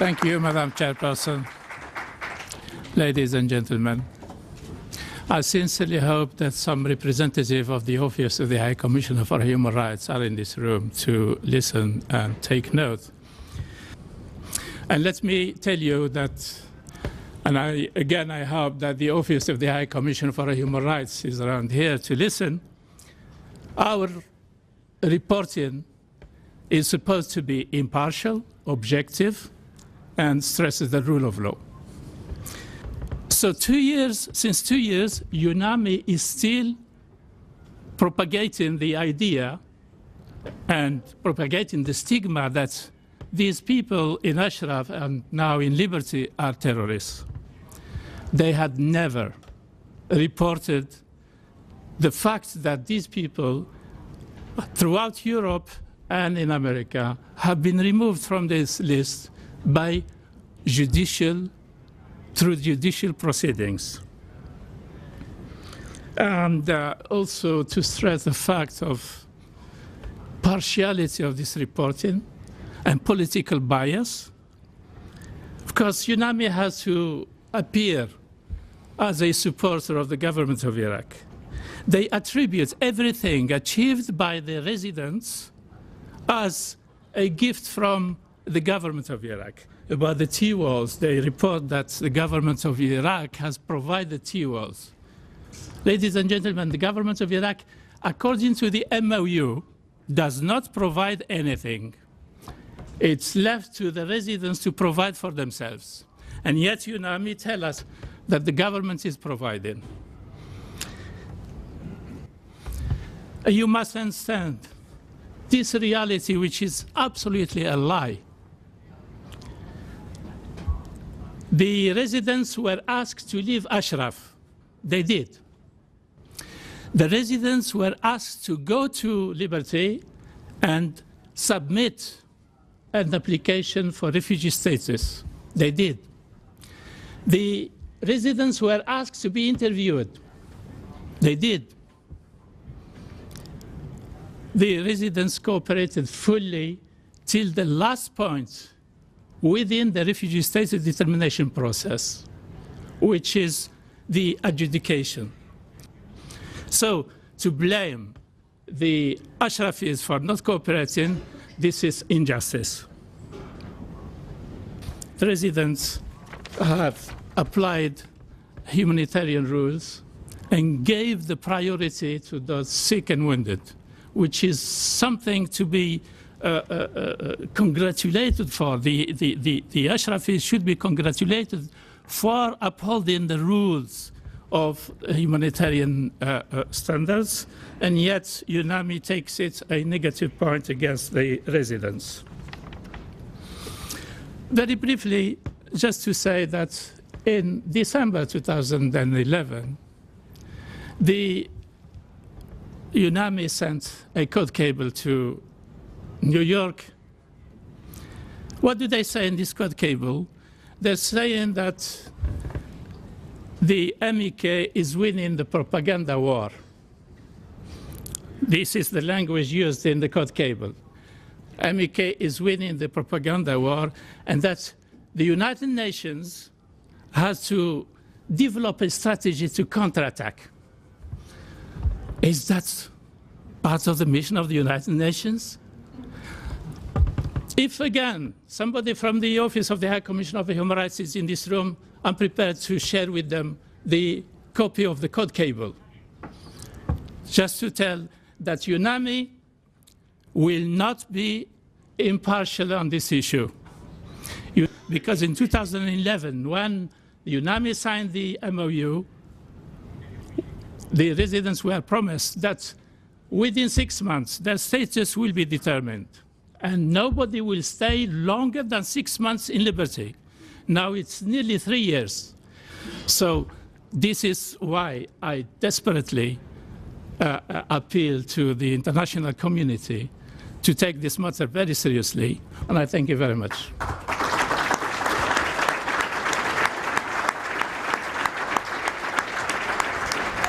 Thank you, Madam Chairperson. Ladies and gentlemen, I sincerely hope that some representative of the Office of the High Commissioner for Human Rights are in this room to listen and take note. And let me tell you that, and I hope that the Office of the High Commissioner for Human Rights is around here to listen. Our reporting is supposed to be impartial, objective, and stresses the rule of law. So since 2 years, Yunami is still propagating the idea and propagating the stigma that these people in Ashraf and now in Liberty are terrorists. They had never reported the fact that these people throughout Europe and in America have been removed from this list by through judicial proceedings. And also to stress the fact of partiality of this reporting and political bias. Of course, Yunami has to appear as a supporter of the government of Iraq. They attribute everything achieved by the residents as a gift from the government of Iraq. About the T-walls, they report that the government of Iraq has provided T-walls. Ladies and gentlemen, the government of Iraq, according to the MOU, does not provide anything. It's left to the residents to provide for themselves. And yet Yunami tell us that the government is providing. You must understand this reality, which is absolutely a lie. The residents were asked to leave Ashraf. They did. The residents were asked to go to Liberty and submit an application for refugee status. They did. The residents were asked to be interviewed. They did. The residents cooperated fully till the last point within the refugee status determination process, which is the adjudication. So to blame the Ashrafis for not cooperating, this is injustice. The residents have applied humanitarian rules and gave the priority to those sick and wounded, which is something to be congratulated for. The Ashrafis should be congratulated for upholding the rules of humanitarian standards, and yet Yunami takes it a negative point against the residents. Very briefly, just to say that in December 2011, the Yunami sent a code cable to New York. What do they say in this code cable? They're saying that the MEK is winning the propaganda war. This is the language used in the code cable. MEK is winning the propaganda war, and that the United Nations has to develop a strategy to counterattack. Is that part of the mission of the United Nations? If, again, somebody from the Office of the High Commissioner for Human Rights is in this room, I'm prepared to share with them the copy of the code cable, just to tell that Yunami will not be impartial on this issue. Because in 2011, when Yunami signed the MOU, the residents were promised that within 6 months, their status will be determined. And nobody will stay longer than 6 months in Liberty. Now it's nearly 3 years. So this is why I desperately appeal to the international community to take this matter very seriously. And I thank you very much.